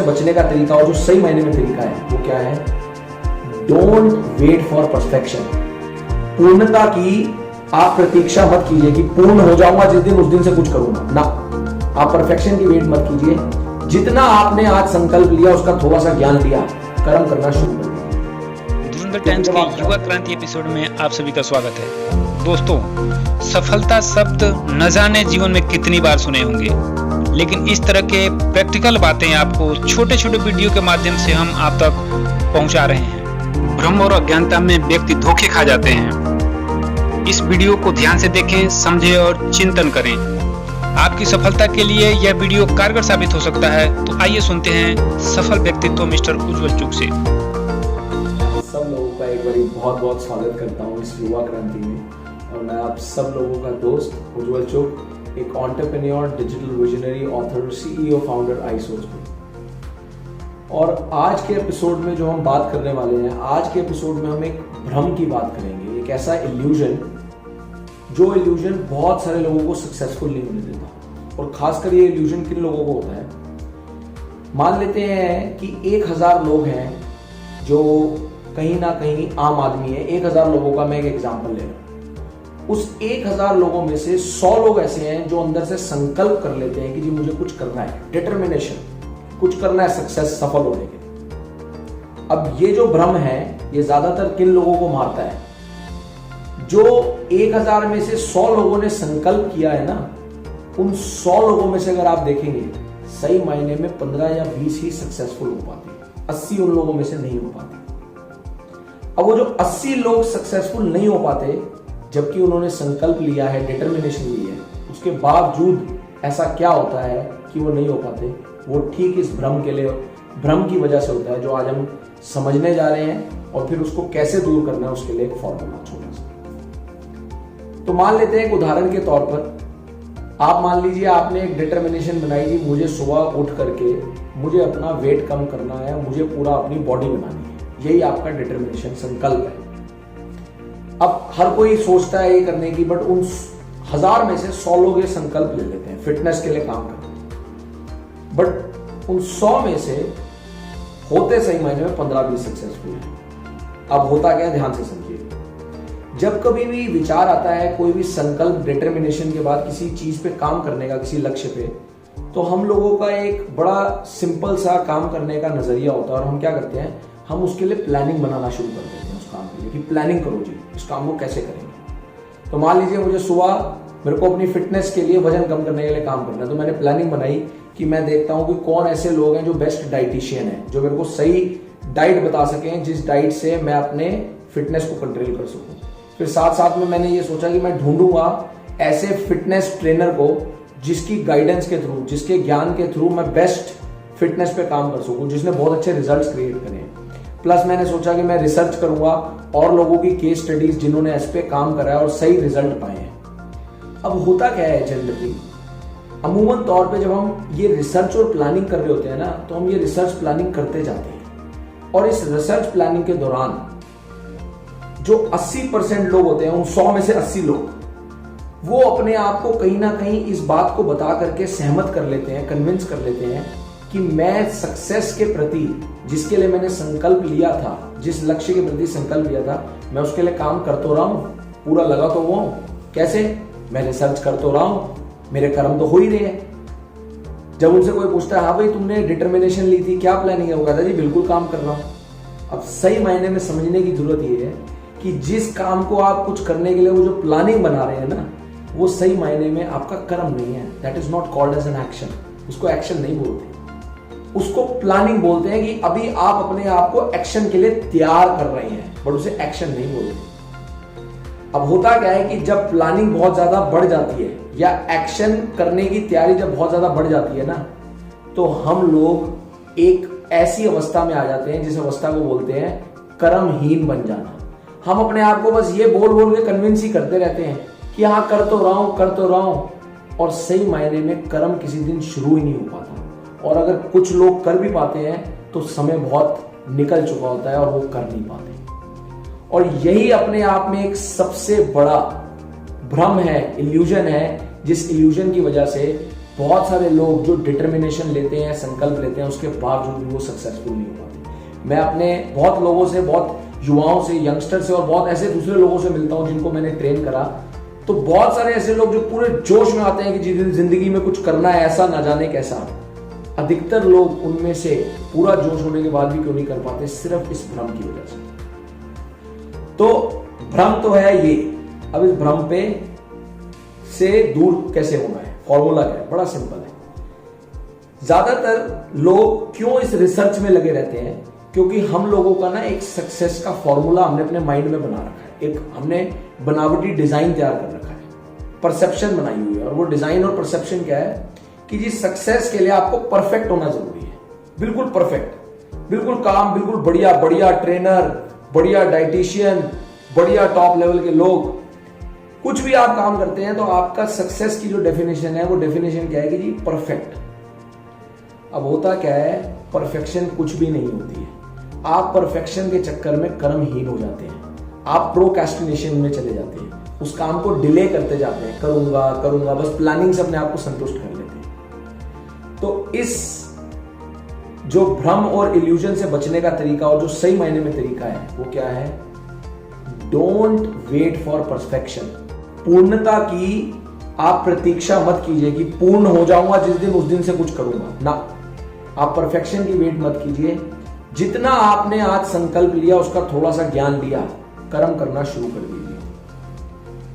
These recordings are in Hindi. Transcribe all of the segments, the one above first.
बचने का तरीका और जो सही मायने में तरीका है वो क्या है? Don't wait for perfection. पूर्णता की आप प्रतीक्षा मत कीजिए कि पूर्ण हो जाऊंगा जिस दिन, उस दिन से कुछ करूंगा ना। आप परफेक्शन की वेट मत कीजिए। जितना आपने आज संकल्प लिया उसका थोड़ा सा ज्ञान लिया, कर्म करना शुरू कर दिया। धुरंधर टाइम्स के युवा क्रांति एपिसोड में आप सभी का स्वागत है। दोस्तों, सफलता शब्द न जाने जीवन में कितनी बार सुने होंगे, लेकिन इस तरह के प्रैक्टिकल बातें आपको छोटे छोटे वीडियो के माध्यम से हम आप तक पहुंचा रहे हैं। भ्रम और अज्ञानता में व्यक्ति धोखे खा जाते हैं। इस वीडियो को ध्यान से देखें, समझें और चिंतन करें। आपकी सफलता के लिए यह वीडियो कारगर साबित हो सकता है। तो आइए सुनते हैं सफल व्यक्तित्व मिस्टर उज्जवल चुग से। सब लोगों का एक बार बहुत बहुत स्वागत करता हूँ इस युवा क्रांति में, और मैं आप सब लोगों का दोस्त उज्जवल चुग, एक entrepreneur, digital visionary, author, CEO, founder iSource में। और आज के एपिसोड में जो हम बात करने वाले हैं, आज के एपिसोड में हम एक भ्रम की बात करेंगे, एक ऐसा इल्यूजन जो इल्यूजन बहुत सारे लोगों को सक्सेसफुल नहीं होने देता। और खासकर ये इल्यूजन किन लोगों को होता है? मान लेते हैं कि 1000 लोग हैं जो कहीं ना कहीं आम आदमी है। 1000 लोगों का मैं एक एग्जांपल ले रहा हूं। उस 1000 लोगों में से 100 लोग ऐसे हैं जो अंदर से संकल्प कर लेते हैं कि जी मुझे कुछ करना है, डिटर्मिनेशन, कुछ करना है सक्सेस, सफल होने के। अब ये जो भ्रम है ये ज्यादातर किन लोगों को मारता है? जो 1000 में से 100 लोगों ने संकल्प किया है ना, उन 100 लोगों में से अगर आप देखेंगे, सही मायने में 15 या 20 ही सक्सेसफुल हो पाते हैं। 80 उन लोगों में से नहीं हो पाते। अब वो जो 80 लोग सक्सेसफुल नहीं हो पाते, जबकि उन्होंने संकल्प लिया है, डिटर्मिनेशन ली है, उसके बावजूद ऐसा क्या होता है कि वो नहीं हो पाते? वो ठीक इस भ्रम की वजह से होता है, जो आज हम समझने जा रहे हैं। और फिर उसको कैसे दूर करना है उसके लिए एक फॉर्मूला छोटा सा। तो मान लेते हैं एक उदाहरण के तौर पर, आप मान लीजिए आपने एक डिटर्मिनेशन बनाई जी, मुझे सुबह उठ करके मुझे अपना वेट कम करना है, मुझे पूरा अपनी बॉडी बनानी है। यही आपका डिटर्मिनेशन, संकल्प है। अब हर कोई सोचता है ये करने की, बट उन 1000 में से 100 लोग ये संकल्प ले लेते हैं, फिटनेस के लिए काम करते हैं। बट उन 100 में से होते सही मायने में 15-20 सक्सेसफुल है। अब होता क्या, ध्यान से समझिए। जब कभी भी विचार आता है, कोई भी संकल्प, डिटर्मिनेशन के बाद किसी चीज पे काम करने का, किसी लक्ष्य पे, तो हम लोगों का एक बड़ा सिंपल सा काम करने का नजरिया होता है। और हम क्या करते हैं, हम उसके लिए प्लानिंग बनाना शुरू कर देते हैं उस काम के लिए, कि प्लानिंग करो जी, इस काम को कैसे करेंगे। तो मान लीजिए मुझे सुबह मेरे को अपनी फिटनेस के लिए, वजन कम करने के लिए काम करना है, तो मैंने प्लानिंग बनाई कि मैं देखता हूं कि कौन ऐसे लोग हैं जो बेस्ट डाइटिशियन है, जो मेरे को सही डाइट बता सकें, जिस डाइट से मैं अपने फिटनेस को कंट्रोल कर सकूं। फिर साथ साथ में मैंने ये सोचा कि मैं ढूंढूंगा ऐसे फिटनेस ट्रेनर को जिसकी गाइडेंस के थ्रू, जिसके ज्ञान के थ्रू मैं बेस्ट फिटनेस पे काम कर सकूं, जिसने बहुत अच्छे रिजल्ट्स क्रिएट करे। प्लस मैंने सोचा कि मैं रिसर्च करूंगा और लोगों की केस स्टडीज जिन्होंने इस पे काम करा है और सही रिजल्ट पाए हैं। अब होता क्या है, जनरली अमूमन तौर पे जब हम ये रिसर्च और प्लानिंग कर रहे होते हैं ना, तो हम ये रिसर्च प्लानिंग करते जाते हैं। और इस रिसर्च प्लानिंग के दौरान जो 80% लोग होते हैं, उन 100 में से 80 लोग, वो अपने आप को कहीं ना कहीं इस बात को बता करके सहमत कर लेते हैं, कन्विंस कर लेते हैं कि मैं सक्सेस के प्रति, जिसके लिए मैंने संकल्प लिया था, जिस लक्ष्य के प्रति संकल्प लिया था, मैं उसके लिए काम कर तो रहा हूं, पूरा लगा तो वो। कैसे? मैं रिसर्च कर तो रहा हूं, मेरे कर्म तो हो ही रहे हैं। जब उनसे कोई पूछता है, हाँ भाई तुमने डिटर्मिनेशन ली थी, क्या प्लानिंग है? वो कहता है जी बिल्कुल काम कर रहा हूं। अब सही मायने में समझने की जरूरत ये है कि जिस काम को आप कुछ करने के लिए वो जो प्लानिंग बना रहे हैं ना, वो सही मायने में आपका कर्म नहीं है। That is not called as an action. उसको एक्शन नहीं बोलते, उसको प्लानिंग बोलते हैं कि अभी आप अपने आप को एक्शन के लिए तैयार कर रहे हैं, बट उसे एक्शन नहीं बोलते। अब होता क्या है कि जब प्लानिंग बहुत ज्यादा बढ़ जाती है, या एक्शन करने की तैयारी जब बहुत ज्यादा बढ़ जाती है ना, तो हम लोग एक ऐसी अवस्था में आ जाते हैं जिस अवस्था को बोलते हैं कर्महीन बन जाना। हम अपने आप को बस ये बोल बोल के कन्विंस ही करते रहते हैं कि हाँ कर तो रहा हूं, और सही मायने में कर्म किसी दिन शुरू ही नहीं हो पाता। और अगर कुछ लोग कर भी पाते हैं तो समय बहुत निकल चुका होता है और वो कर नहीं पाते। और यही अपने आप में एक सबसे बड़ा भ्रम है, इल्यूजन है, जिस इल्यूजन की वजह से बहुत सारे लोग जो डिटर्मिनेशन लेते हैं, संकल्प लेते हैं, उसके बावजूद भी वो सक्सेसफुल नहीं हो पाते। मैं अपने बहुत लोगों से, बहुत युवाओं से, यंगस्टर से और बहुत ऐसे दूसरे लोगों से मिलता हूं जिनको मैंने ट्रेन करा, तो बहुत सारे ऐसे लोग जो पूरे जोश में आते हैं कि जिंदगी में कुछ करना है, ऐसा ना जाने कैसा। अधिकतर लोग उनमें से पूरा जोश होने के बाद भी क्यों नहीं कर पाते? सिर्फ इस भ्रम की वजह से। तो भ्रम तो है ये। अब इस भ्रम पे से दूर कैसे होना है? फॉर्मूला क्या है? बड़ा सिंपल है। ज्यादातर लोग क्यों इस रिसर्च में लगे रहते हैं? क्योंकि हम लोगों का ना एक सक्सेस का फॉर्मूला हमने अपने माइंड में बना रखा है। एक हमने बनावटी डिजाइन तैयार कर रखा है, परसेप्शन बनाई हुई है। और वो डिजाइन और परसेप्शन क्या है कि जी सक्सेस के लिए आपको परफेक्ट होना जरूरी है, बिल्कुल परफेक्ट, बिल्कुल काम, बिल्कुल बढ़िया बढ़िया ट्रेनर, बढ़िया डाइटिशियन, बढ़िया टॉप लेवल के लोग। कुछ भी आप काम करते हैं तो आपका सक्सेस की जो डेफिनेशन है वो डेफिनेशन क्या है कि जी परफेक्ट। अब होता क्या है, परफेक्शन कुछ भी नहीं होती है। आप परफेक्शन के चक्कर में कर्महीन हो जाते हैं, आप प्रोक्रेस्टिनेशन में चले जाते हैं, उस काम को डिले करते जाते हैं, करूंगा करूंगा, बस प्लानिंग से अपने आप को संतुष्ट कर लेते हैं। तो इस जो भ्रम और इल्यूजन से बचने का तरीका और जो सही मायने में तरीका है वो क्या है? Don't wait for perfection. पूर्णता की आप प्रतीक्षा मत कीजिए कि पूर्ण हो जाऊंगा जिस दिन, उस दिन से कुछ करूंगा ना। आप परफेक्शन की वेट मत कीजिए। जितना आपने आज संकल्प लिया उसका थोड़ा सा ज्ञान लिया, कर्म करना शुरू कर दीजिए।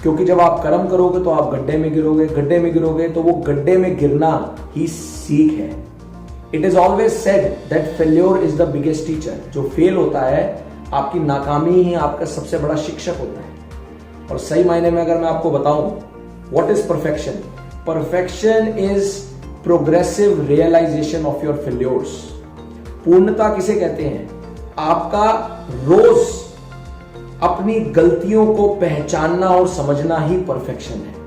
क्योंकि जब आप कर्म करोगे तो आप गड्ढे में गिरोगे, गड्ढे में गिरोगे तो वो गड्ढे में गिरना ही सीख है। It is always said that failure is the biggest teacher. जो फेल होता है, आपकी नाकामी ही आपका सबसे बड़ा शिक्षक होता है। और सही मायने में अगर मैं आपको बताऊं what is perfection? Perfection is progressive realisation of your failures. पूर्णता किसे कहते हैं? आपका रोज अपनी गलतियों को पहचानना और समझना ही परफेक्शन है।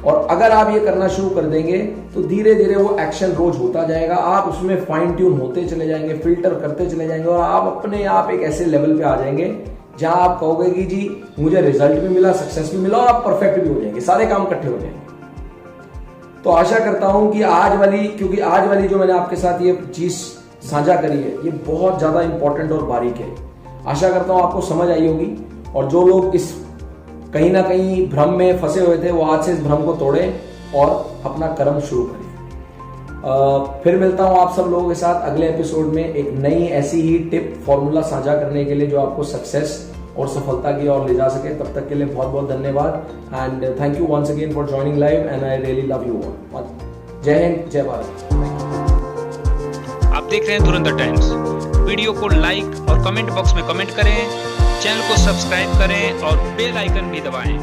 और अगर आप ये करना शुरू कर देंगे तो धीरे धीरे वो एक्शन रोज होता जाएगा, आप उसमें फाइन ट्यून होते चले जाएंगे, फिल्टर करते चले जाएंगे और आप अपने आप एक ऐसे लेवल पे आ जाएंगे जहां आप कहोगे कि जी मुझे रिजल्ट भी मिला, सक्सेस भी मिला और आप परफेक्ट भी हो जाएंगे, सारे काम इकट्ठे हो जाएंगे। तो आशा करता हूं कि क्योंकि आज वाली जो मैंने आपके साथ ये चीज साझा करी है ये बहुत ज्यादा इंपॉर्टेंट और बारीक है। आशा करता हूं आपको समझ आई होगी। और जो लोग इस कहीं ना कहीं भ्रम में फंसे हुए थे वो आज से इस भ्रम को तोड़ें और अपना कर्म शुरू करें। फिर मिलता हूं आप सब लोगों के साथ अगले एपिसोड में एक नई ऐसी ही टिप फॉर्मूला साझा करने के लिए जो आपको सक्सेस और सफलता की ओर ले जा सके। तब तक के लिए बहुत बहुत धन्यवाद and thank you once again for joining live and I really love you all. जय हिंद, जय भारत। आप देख रहे हैं धुरंधर टाइम्स। वीडियो को लाइक और कमेंट बॉक्स में कमेंट करें, चैनल को सब्सक्राइब करें और बेल आइकन भी दबाएं।